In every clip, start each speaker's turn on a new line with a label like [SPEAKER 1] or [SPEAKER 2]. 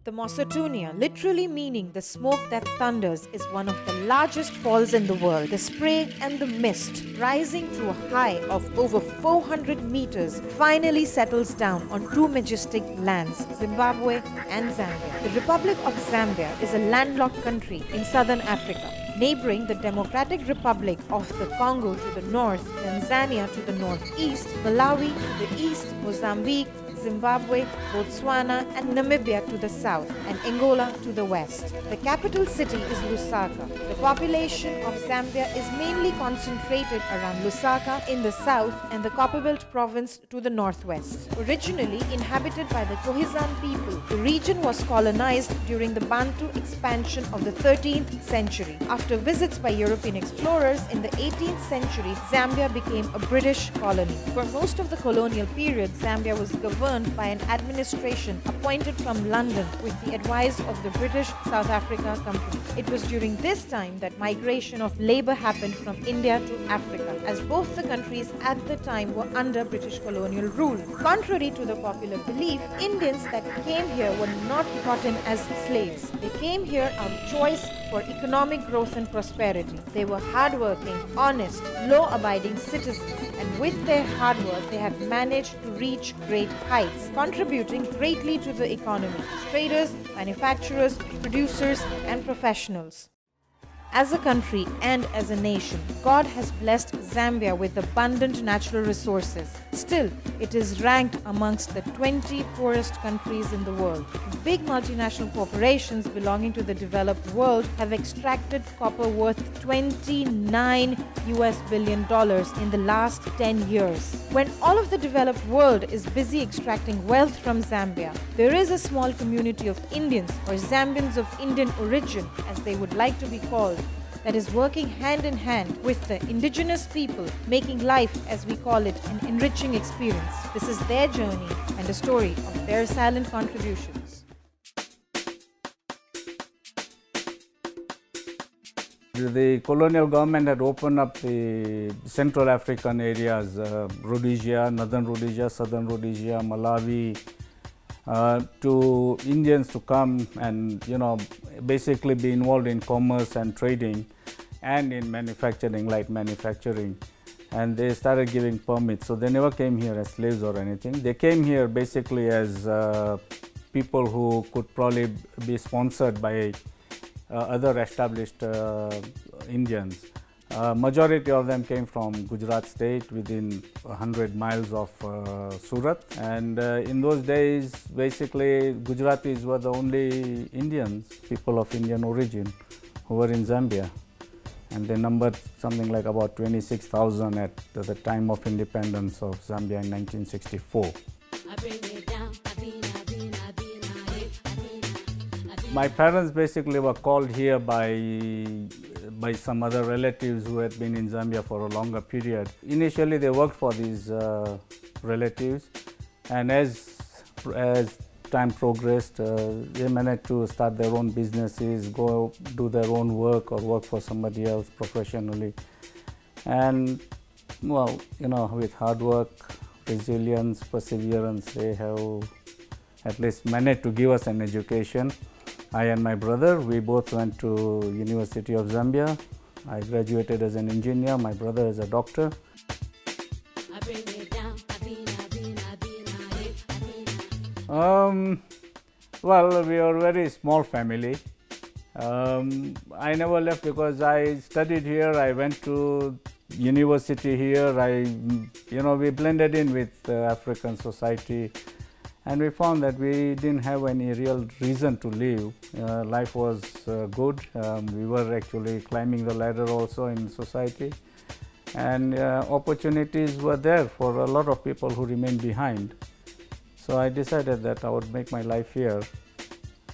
[SPEAKER 1] The Mosatunia, literally meaning the smoke that thunders, is one of the largest falls in the world. The spray and the mist, rising to a high of over 400 meters, finally settles down on two majestic lands, Zimbabwe and Zambia. The Republic of Zambia is a landlocked country in southern Africa, neighboring the Democratic Republic of the Congo to the north, Tanzania to the northeast, Malawi to the east, Mozambique, Zimbabwe, Botswana, and Namibia to the south, and Angola to the west. The capital city is Lusaka. The population of Zambia is mainly concentrated around Lusaka in the south and the Copperbelt province to the northwest. Originally inhabited by the Khoisan people, the region was colonized during the Bantu expansion of the 13th century. After visits by European explorers in the 18th century, Zambia became a British colony. For most of the colonial period, Zambia was governed by an administration appointed from London with the advice of the British South Africa Company. It was during this time that migration of labor happened from India to Africa, as both the countries at the time were under British colonial rule. Contrary to the popular belief, Indians that came here were not brought in as slaves. They came here out of choice for economic growth and prosperity. They were hardworking, honest, law-abiding citizens, and with their hard work, they have managed to reach great heights, contributing greatly to the economy. Traders, manufacturers, producers, and professionals. As a country and as a nation, God has blessed Zambia with abundant natural resources. Still, it is ranked amongst the 20 poorest countries in the world. Big multinational corporations belonging to the developed world have extracted copper worth $29 billion in the last 10 years. When all of the developed world is busy extracting wealth from Zambia, there is a small community of Indians, or Zambians of Indian origin, as they would like to be called, that is working hand in hand with the indigenous people, making life, as we call it, an enriching experience. This is their journey and a story of their silent contributions.
[SPEAKER 2] The colonial government had opened up the Central African areas, Rhodesia, Northern Rhodesia, Southern Rhodesia, Malawi, to Indians to come and, basically be involved in commerce and trading and in manufacturing, light manufacturing. And they started giving permits. So they never came here as slaves or anything. They came here basically as people who could probably be sponsored by other established Indians. Majority of them came from Gujarat state within 100 miles of Surat, and in those days basically Gujaratis were the only Indians, people of Indian origin, who were in Zambia, and they numbered something like about 26,000 at the time of independence of Zambia in 1964. My parents basically were called here by some other relatives who had been in Zambia for a longer period. Initially they worked for these relatives, and as time progressed, they managed to start their own businesses, go do their own work or work for somebody else professionally. And with hard work, resilience, perseverance, they have at least managed to give us an education. I and my brother, we both went to University of Zambia. I graduated as an engineer, my brother is a doctor. Well, we are a very small family. I never left because I studied here, I went to university here, we blended in with African society. And we found that we didn't have any real reason to leave. Life was good. We were actually climbing the ladder also in society. And opportunities were there for a lot of people who remained behind. So I decided that I would make my life here.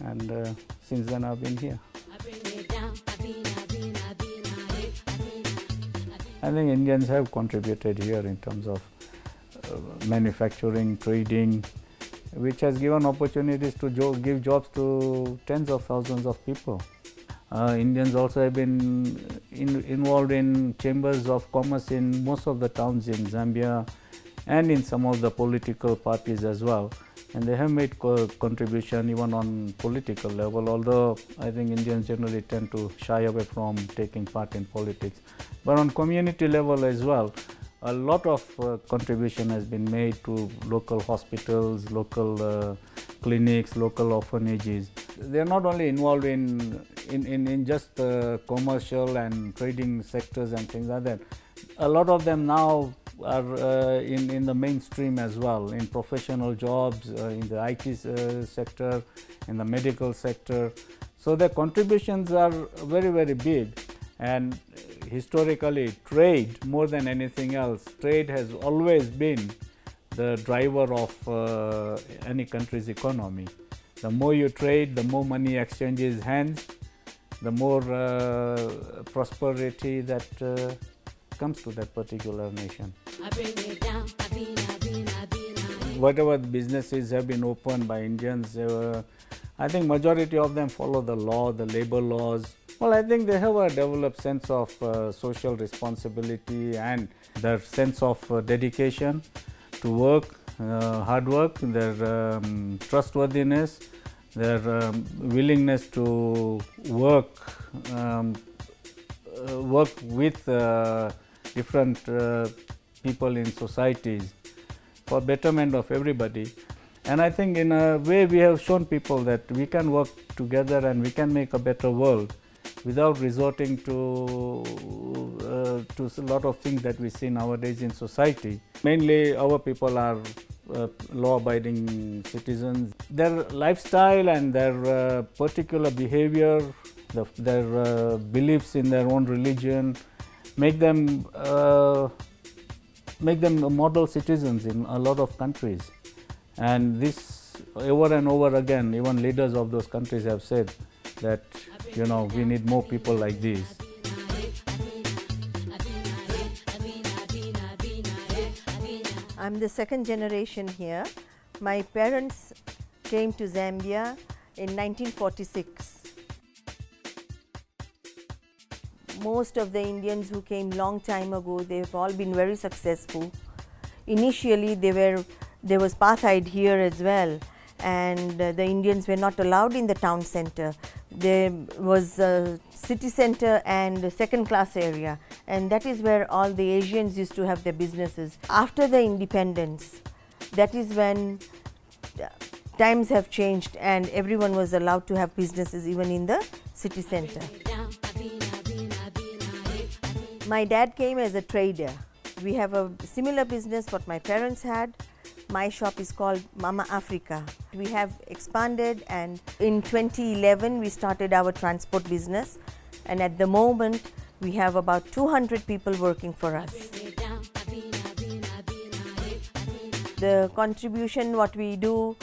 [SPEAKER 2] And since then I've been here. I think Indians have contributed here in terms of manufacturing, trading, which has given opportunities to give jobs to tens of thousands of people. Indians also have been involved in chambers of commerce in most of the towns in Zambia and in some of the political parties as well. And they have made contribution even on political level, although I think Indians generally tend to shy away from taking part in politics. But on community level as well, a lot of contribution has been made to local hospitals, local clinics, local orphanages. They are not only involved in just commercial and trading sectors and things like that. A lot of them now are in the mainstream as well, in professional jobs, in the IT sector, in the medical sector. So their contributions are very, very big. And historically, trade, more than anything else, trade has always been the driver of any country's economy. The more you trade, the more money exchanges hands, the more prosperity that comes to that particular nation. Whatever businesses have been opened by Indians, I think majority of them follow the law, the labor laws. Well, I think they have a developed sense of social responsibility and their sense of dedication to work, hard work, their trustworthiness, their willingness to work with different people in societies for betterment of everybody. And I think in a way we have shown people that we can work together and we can make a better world without resorting to a lot of things that we see nowadays in society. Mainly our people are law-abiding citizens. Their lifestyle and their particular behavior, their beliefs in their own religion make them model citizens in a lot of countries. And this over and over again, even leaders of those countries have said that, we need more people like these.
[SPEAKER 3] I'm the second generation here. My parents came to Zambia in 1946. Most of the Indians who came long time ago, they've all been very successful. Initially, there was apartheid here as well, and the Indians were not allowed in the town center. There was a city center and a second class area, and that is where all the Asians used to have their businesses. After the independence, that is when times have changed and everyone was allowed to have businesses even in the city center. My dad came as a trader. We have a similar business what my parents had. My shop is called Mama Africa. We have expanded, and in 2011 we started our transport business, and at the moment we have about 200 people working for us. The contribution what we do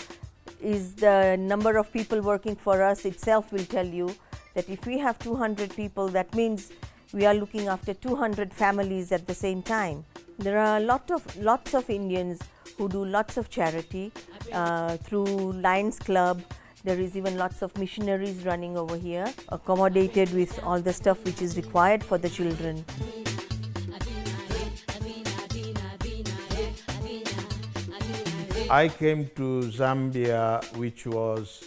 [SPEAKER 3] is the number of people working for us itself will tell you that if we have 200 people, that means we are looking after 200 families at the same time. There are lots of Indians who do lots of charity through Lions Club. There is even lots of missionaries running over here, accommodated with all the stuff which is required for the children.
[SPEAKER 4] I came to Zambia, which was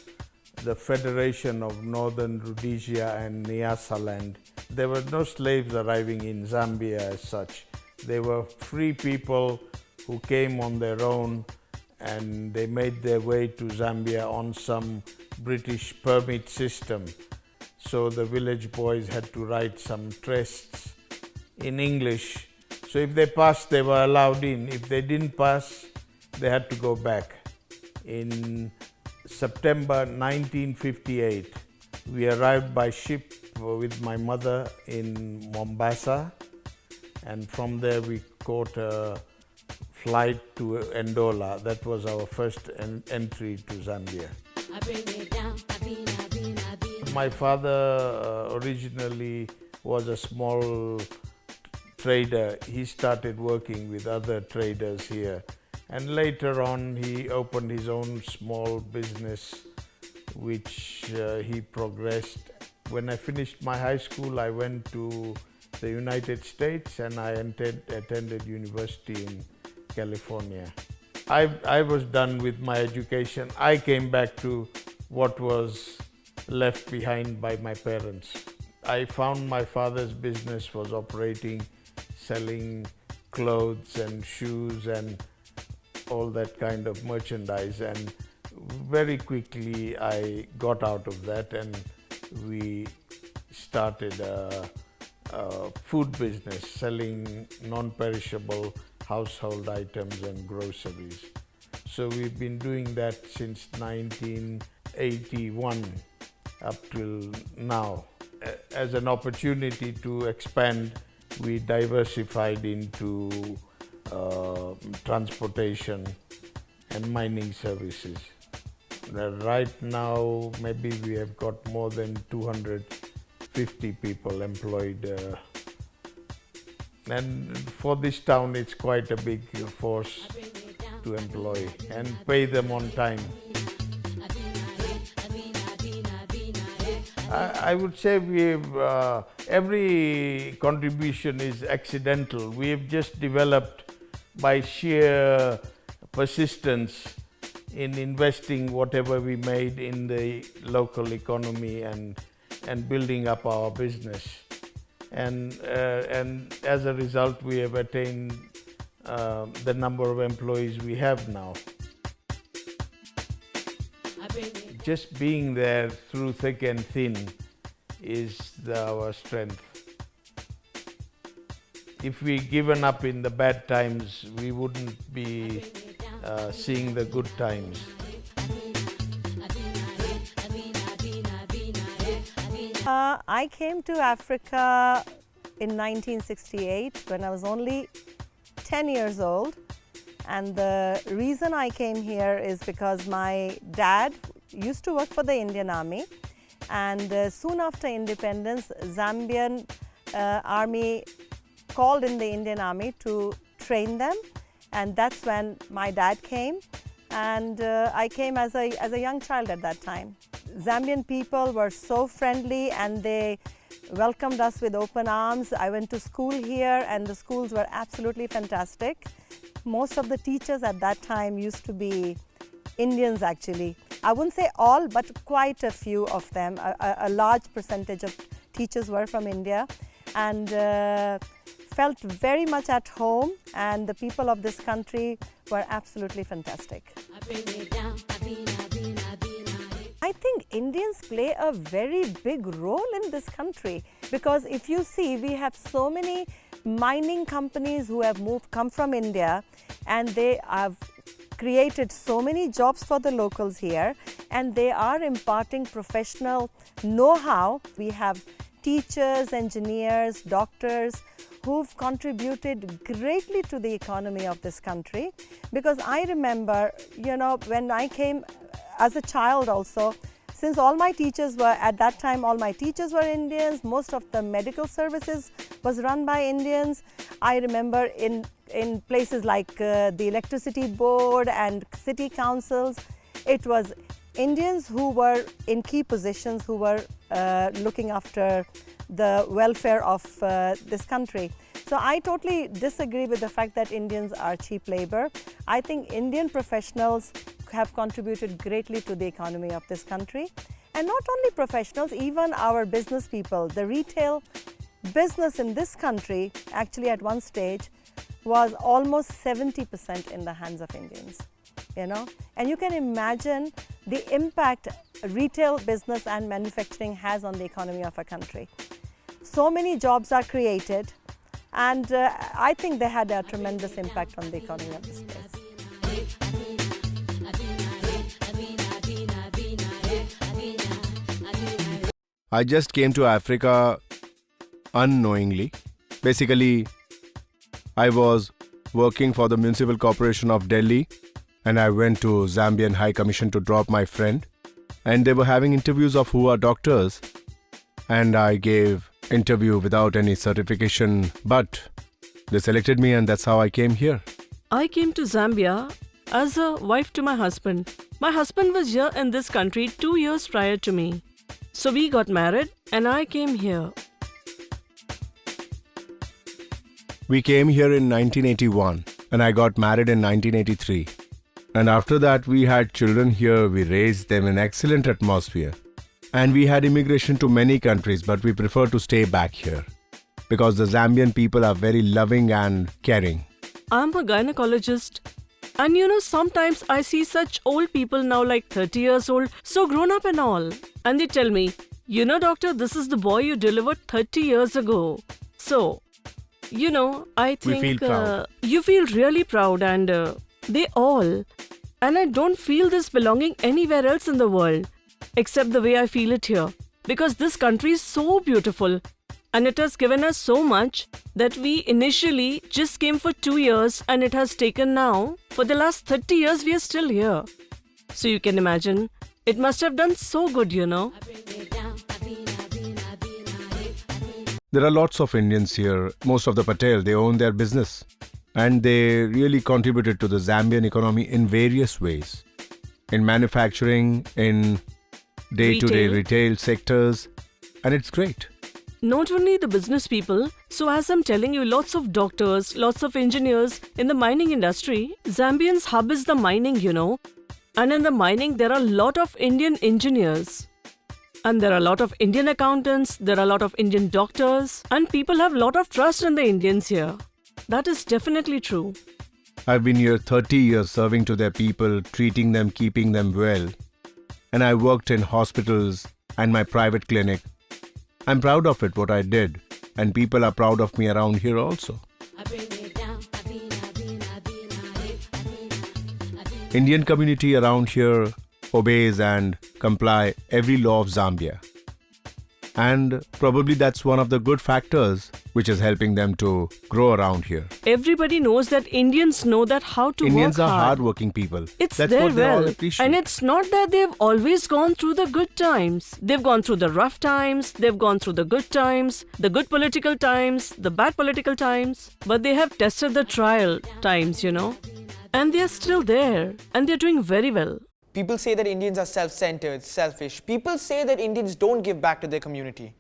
[SPEAKER 4] the Federation of Northern Rhodesia and Nyasaland. There were no slaves arriving in Zambia as such. They were free people who came on their own, and they made their way to Zambia on some British permit system. So the village boys had to write some tests in English. So if they passed, they were allowed in. If they didn't pass, they had to go back. In September 1958, we arrived by ship with my mother in Mombasa, and from there we caught a flight to Ndola. That was our first entry to Zambia. My father originally was a small trader. He started working with other traders here, and later on he opened his own small business, which he progressed. When I finished my high school, I went to the United States and I attended university in California. I was done with my education. I came back to what was left behind by my parents. I found my father's business was operating, selling clothes and shoes and all that kind of merchandise, and very quickly I got out of that and we started a food business selling non-perishable household items and groceries. So we've been doing that since 1981 up till now. As an opportunity to expand, we diversified into transportation and mining services. Right now, maybe we have got more than 250 people employed. And for this town, it's quite a big force to employ and pay them on time. I would say every contribution is accidental. We have just developed by sheer persistence in investing whatever we made in the local economy and building up our business. And as a result, we have attained the number of employees we have now. Just being there through thick and thin is our strength. If we given up in the bad times, we wouldn't be seeing the good times.
[SPEAKER 3] I came to Africa in 1968 when I was only 10 years old, and the reason I came here is because my dad used to work for the Indian Army, and soon after independence, Zambian army called in the Indian Army to train them, and that's when my dad came, and I came as a young child at that time. Zambian people were so friendly and they welcomed us with open arms. I went to school here and the schools were absolutely fantastic. Most of the teachers at that time used to be Indians actually. I wouldn't say all, but quite a few of them. A large percentage of teachers were from India, and felt very much at home, and the people of this country were absolutely fantastic. I think Indians play a very big role in this country, because if you see, we have so many mining companies who have come from India, and they have created so many jobs for the locals here, and they are imparting professional know-how. We have teachers, engineers, doctors who've contributed greatly to the economy of this country. Because I remember, when I came as a child also, since all my teachers were, at that time, all my teachers were Indians, most of the medical services was run by Indians. I remember in places like the electricity board and city councils, it was Indians who were in key positions, who were looking after the welfare of this country. So I totally disagree with the fact that Indians are cheap labor. I think Indian professionals have contributed greatly to the economy of this country. And not only professionals, even our business people. The retail business in this country, actually at one stage, was almost 70% in the hands of Indians. And you can imagine the impact retail business and manufacturing has on the economy of a country. So many jobs are created, and I think they had a tremendous impact on the economy of this place.
[SPEAKER 5] I just came to Africa unknowingly. Basically, I was working for the Municipal Corporation of Delhi, and I went to Zambian High Commission to drop my friend, and they were having interviews of who are doctors, and I gave interview without any certification, but They selected me, and that's how I came here.
[SPEAKER 6] I came to Zambia as a wife to my husband. My husband was here in this country 2 years prior to me. So we got married and I came here.
[SPEAKER 5] We came here in 1981, and I got married in 1983. And after that, we had children here. We raised them in excellent atmosphere. And we had immigration to many countries, but we prefer to stay back here because the Zambian people are very loving and caring.
[SPEAKER 6] I'm a gynecologist. And sometimes I see such old people now, like 30 years old, so grown up and all. And they tell me, doctor, this is the boy you delivered 30 years ago. So, I think
[SPEAKER 5] We feel proud.
[SPEAKER 6] You feel really proud, and they all. And I don't feel this belonging anywhere else in the world, except the way I feel it here. Because this country is so beautiful. And it has given us so much that we initially just came for 2 years, and it has taken now, for the last 30 years, we are still here. So you can imagine, it must have done so good,
[SPEAKER 5] There are lots of Indians here. Most of the Patel, they own their business. And they really contributed to the Zambian economy in various ways. In manufacturing, in day-to-day retail sectors. And it's great.
[SPEAKER 6] Not only the business people, so as I'm telling you, lots of doctors, lots of engineers in the mining industry. Zambian's hub is the mining, And in the mining, there are a lot of Indian engineers. And there are a lot of Indian accountants, there are a lot of Indian doctors, and people have a lot of trust in the Indians here. That is definitely true.
[SPEAKER 5] I've been here 30 years serving to their people, treating them, keeping them well. And I worked in hospitals and my private clinic. I'm proud of it, what I did. And people are proud of me around here also. Indian community around here obeys and comply every law of Zambia. And probably that's one of the good factors which is helping them to grow around here.
[SPEAKER 6] Everybody knows that Indians know that how to
[SPEAKER 5] Indians
[SPEAKER 6] work
[SPEAKER 5] are
[SPEAKER 6] hard.
[SPEAKER 5] hard-working people.
[SPEAKER 6] It's
[SPEAKER 5] That's
[SPEAKER 6] their
[SPEAKER 5] what they all
[SPEAKER 6] well.
[SPEAKER 5] appreciate.
[SPEAKER 6] And it's not that they've always gone through the good times. They've gone through the rough times, they've gone through the good times, the good political times, the bad political times. But they have tested the trial times, And they're still there. And they're doing very well.
[SPEAKER 7] People say that Indians are self-centered, selfish. People say that Indians don't give back to their community.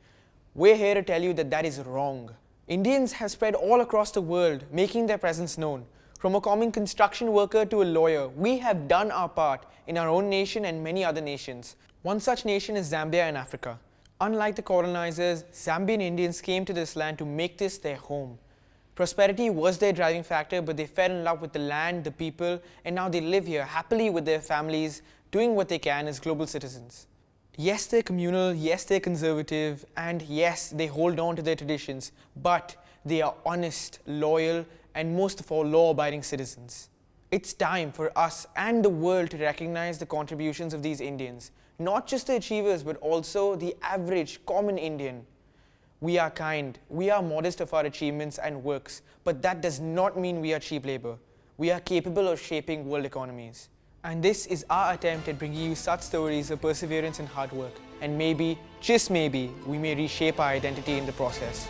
[SPEAKER 7] We're here to tell you that that is wrong. Indians have spread all across the world, making their presence known. From a common construction worker to a lawyer, we have done our part in our own nation and many other nations. One such nation is Zambia in Africa. Unlike the colonizers, Zambian Indians came to this land to make this their home. Prosperity was their driving factor, but they fell in love with the land, the people, and now they live here happily with their families, doing what they can as global citizens. Yes, they're communal, yes, they're conservative, and yes, they hold on to their traditions, but they are honest, loyal, and most of all, law-abiding citizens. It's time for us and the world to recognize the contributions of these Indians, not just the achievers, but also the average, common Indian. We are kind, we are modest of our achievements and works, but that does not mean we are cheap labor. We are capable of shaping world economies. And this is our attempt at bringing you such stories of perseverance and hard work. And maybe, just maybe, we may reshape our identity in the process.